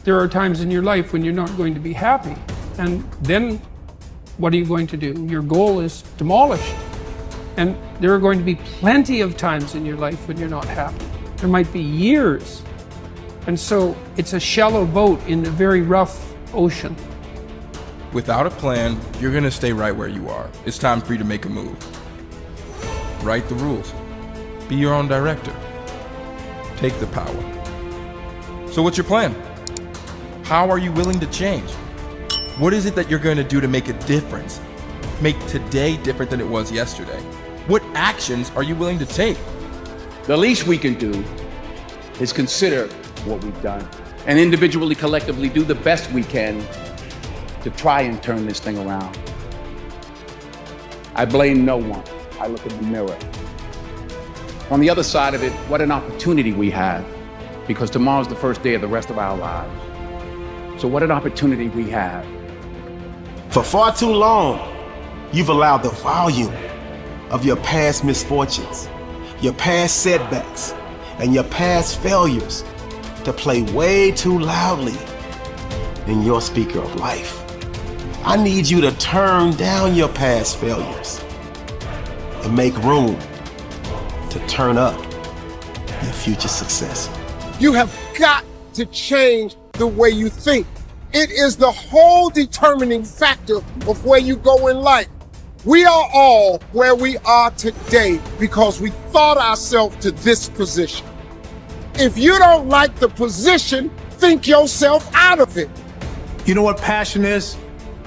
there are times in your life when you're not going to be happy. And then what are you going to do? Your goal is demolished. And there are going to be plenty of times in your life when you're not happy. There might be years. And so it's a shallow boat in a very rough ocean. Without a plan, you're gonna stay right where you are. It's time for you to make a move. Write the rules. Be your own director. Take the power. So what's your plan? How are you willing to change? What is it that you're going to do to make a difference? Make today different than it was yesterday? What actions are you willing to take? The least we can do is consider what we've done and individually, collectively do the best we can to try and turn this thing around. I blame no one. I look in the mirror. On the other side of it, what an opportunity we have, because tomorrow's the first day of the rest of our lives. So what an opportunity we have. For far too long, you've allowed the volume of your past misfortunes, your past setbacks, and your past failures to play way too loudly in your speaker of life. I need you to turn down your past failures and make room to turn up your future success. You have got to change the way you think. It is the whole determining factor of where you go in life. We are all where we are today because we thought ourselves to this position. If you don't like the position, think yourself out of it. You know what passion is?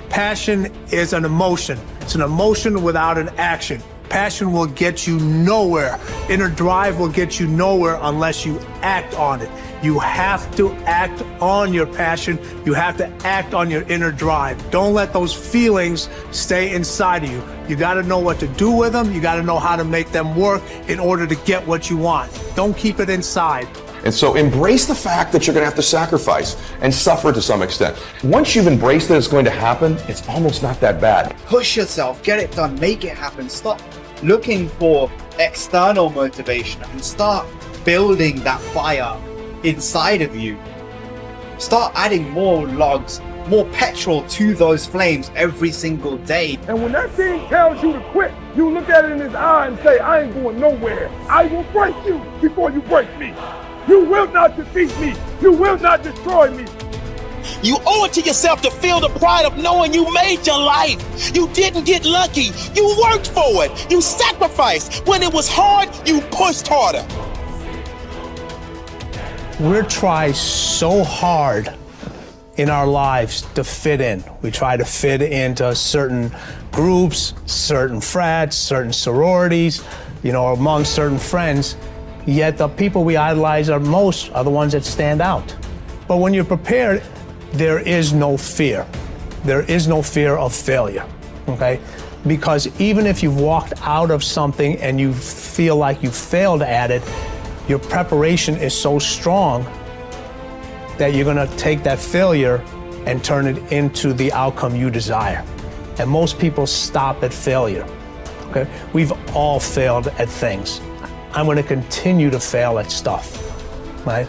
Passion is an emotion. It's an emotion without an action. Passion will get you nowhere. Inner drive will get you nowhere unless you act on it. You have to act on your passion. You have to act on your inner drive. Don't let those feelings stay inside of you. You got to know what to do with them. You got to know how to make them work in order to get what you want. Don't keep it inside. And so embrace the fact that you're going to have to sacrifice and suffer to some extent. Once you've embraced that it's going to happen, it's almost not that bad. Push yourself, get it done, make it happen. Stop looking for external motivation and start building that fire inside of you. Start adding more logs, more petrol to those flames every single day. And when that thing tells you to quit, you look at it in his eye and say, I ain't going nowhere. I will break you before you break me. You will not defeat me. You will not destroy me. You owe it to yourself to feel the pride of knowing you made your life. You didn't get lucky. You worked for it. You sacrificed. When it was hard, you pushed harder. We're trying so hard in our lives to fit in. We try to fit into certain groups, certain frats, certain sororities, among certain friends. Yet the people we idolize most are the ones that stand out. But when you're prepared, there is no fear. There is no fear of failure, okay? Because even if you've walked out of something and you feel like you failed at it, your preparation is so strong that you're gonna take that failure and turn it into the outcome you desire. And most people stop at failure, okay? We've all failed at things. I'm gonna continue to fail at stuff, right?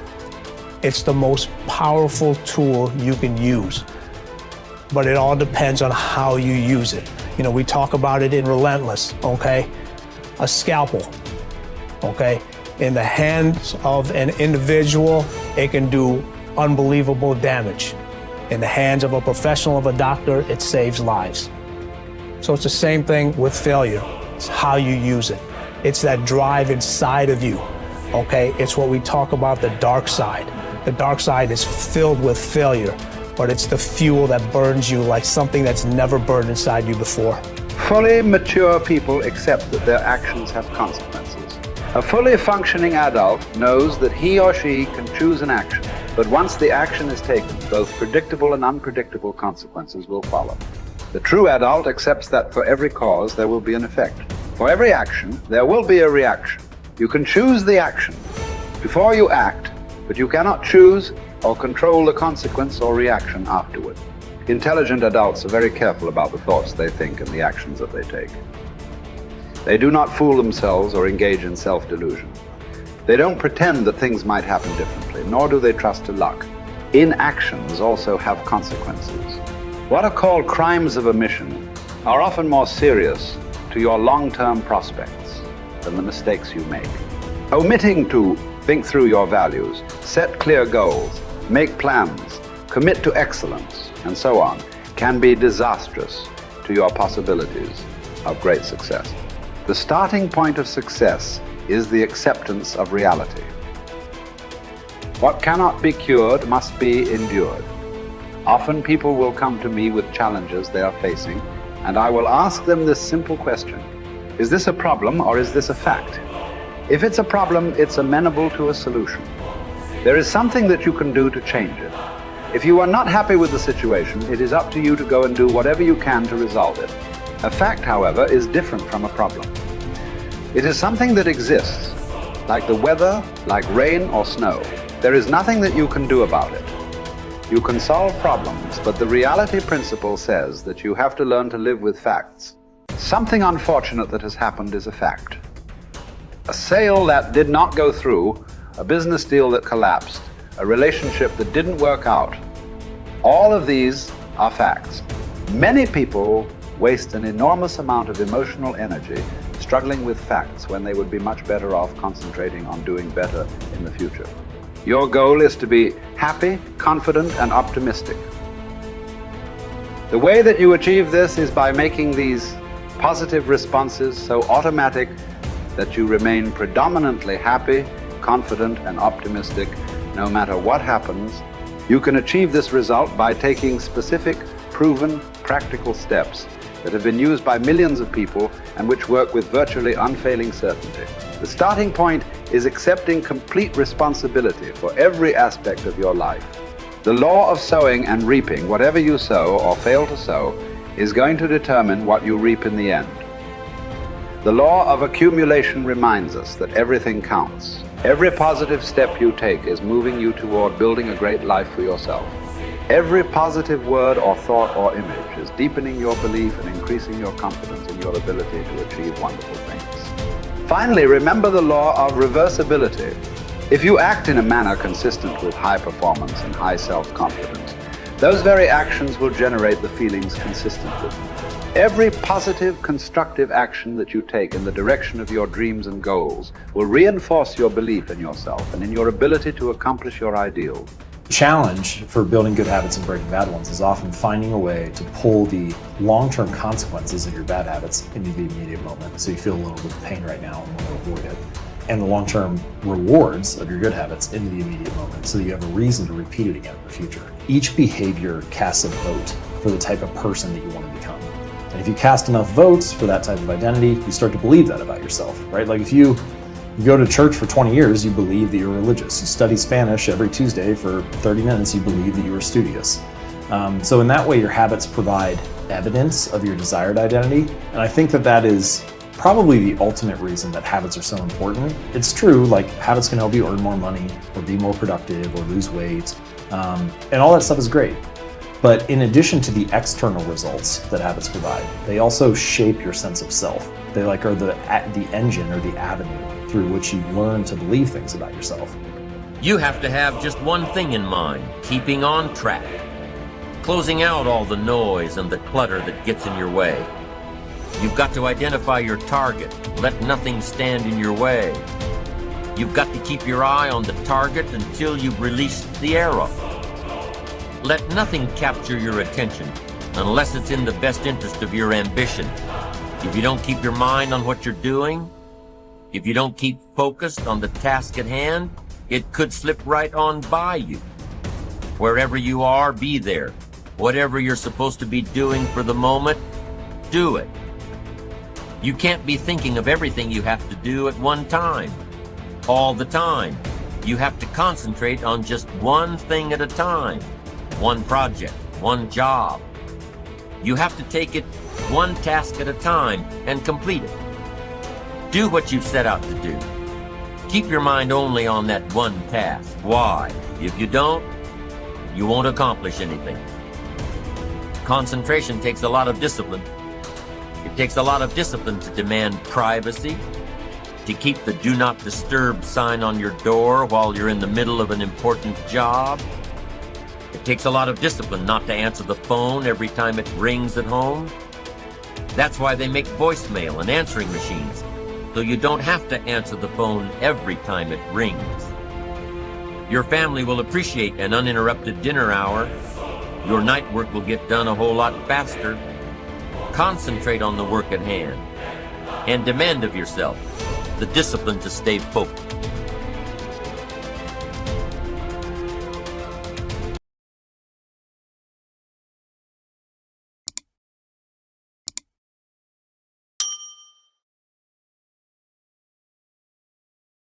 It's the most powerful tool you can use, but it all depends on how you use it. We talk about it in Relentless, okay? A scalpel, okay? In the hands of an individual, it can do unbelievable damage. In the hands of a professional, of a doctor, it saves lives. So it's the same thing with failure. It's how you use it. It's that drive inside of you, okay? It's what we talk about, the dark side. The dark side is filled with failure, but it's the fuel that burns you like something that's never burned inside you before. Fully mature people accept that their actions have consequences. A fully functioning adult knows that he or she can choose an action, but once the action is taken, both predictable and unpredictable consequences will follow. The true adult accepts that for every cause there will be an effect. For every action, there will be a reaction. You can choose the action before you act, but you cannot choose or control the consequence or reaction afterward. Intelligent adults are very careful about the thoughts they think and the actions that they take. They do not fool themselves or engage in self-delusion. They don't pretend that things might happen differently, nor do they trust to luck. inactions also have consequences. What are called crimes of omission are often more serious to your long-term prospects than the mistakes you make. Omitting to think through your values, set clear goals, make plans, commit to excellence, and so on, can be disastrous to your possibilities of great success. The starting point of success is the acceptance of reality. What cannot be cured must be endured. Often people will come to me with challenges they are facing, and I will ask them this simple question: is this a problem or is this a fact? If it's a problem, it's amenable to a solution. There is something that you can do to change it. If you are not happy with the situation, it is up to you to go and do whatever you can to resolve it. A fact, however, is different from a problem. It is something that exists, like the weather, like rain or snow. There is nothing that you can do about it. You can solve problems, but the reality principle says that you have to learn to live with facts. Something unfortunate that has happened is a fact. A sale that did not go through, a business deal that collapsed, a relationship that didn't work out. All of these are facts. Many people waste an enormous amount of emotional energy struggling with facts when they would be much better off concentrating on doing better in the future. Your goal is to be happy, confident, and optimistic. The way that you achieve this is by making these positive responses so automatic that you remain predominantly happy, confident, and optimistic no matter what happens. You can achieve this result by taking specific, proven, practical steps that have been used by millions of people and which work with virtually unfailing certainty. The starting point is accepting complete responsibility for every aspect of your life. The law of sowing and reaping, whatever you sow or fail to sow, is going to determine what you reap in the end. The law of accumulation reminds us that everything counts. Every positive step you take is moving you toward building a great life for yourself. Every positive word or thought or image is deepening your belief and increasing your confidence in your ability to achieve wonderful things. Finally, remember the law of reversibility. If you act in a manner consistent with high performance and high self-confidence, those very actions will generate the feelings consistent with them. Every positive, constructive action that you take in the direction of your dreams and goals will reinforce your belief in yourself and in your ability to accomplish your ideals. The challenge for building good habits and breaking bad ones is often finding a way to pull the long-term consequences of your bad habits into the immediate moment. So you feel a little bit of pain right now and want to avoid it. And the long-term rewards of your good habits into the immediate moment so that you have a reason to repeat it again in the future. Each behavior casts a vote for the type of person that you want to become. And if you cast enough votes for that type of identity, you start to believe that about yourself, right? Like if you go to church for 20 years, you believe that you're religious. You study Spanish every Tuesday for 30 minutes, you believe that you are studious. So in that way, your habits provide evidence of your desired identity. And I think that that is probably the ultimate reason that habits are so important. It's true, like habits can help you earn more money or be more productive or lose weight. And all that stuff is great. But in addition to the external results that habits provide, they also shape your sense of self. They are the engine or the avenue through which you learn to believe things about yourself. You have to have just one thing in mind: keeping on track, closing out all the noise and the clutter that gets in your way. You've got to identify your target. Let nothing stand in your way. You've got to keep your eye on the target until you've released the arrow. Let nothing capture your attention unless it's in the best interest of your ambition. If you don't keep your mind on what you're doing, if you don't keep focused on the task at hand, it could slip right on by you. Wherever you are, be there. Whatever you're supposed to be doing for the moment, do it. You can't be thinking of everything you have to do at one time, all the time. You have to concentrate on just one thing at a time. One project, one job. You have to take it one task at a time and complete it. Do what you've set out to do. Keep your mind only on that one task. Why? If you don't, you won't accomplish anything. Concentration takes a lot of discipline. It takes a lot of discipline to demand privacy, to keep the do not disturb sign on your door while you're in the middle of an important job. It takes a lot of discipline not to answer the phone every time it rings at home. That's why they make voicemail and answering machines, so you don't have to answer the phone every time it rings. Your family will appreciate an uninterrupted dinner hour. Your night work will get done a whole lot faster. Concentrate on the work at hand and demand of yourself the discipline to stay focused.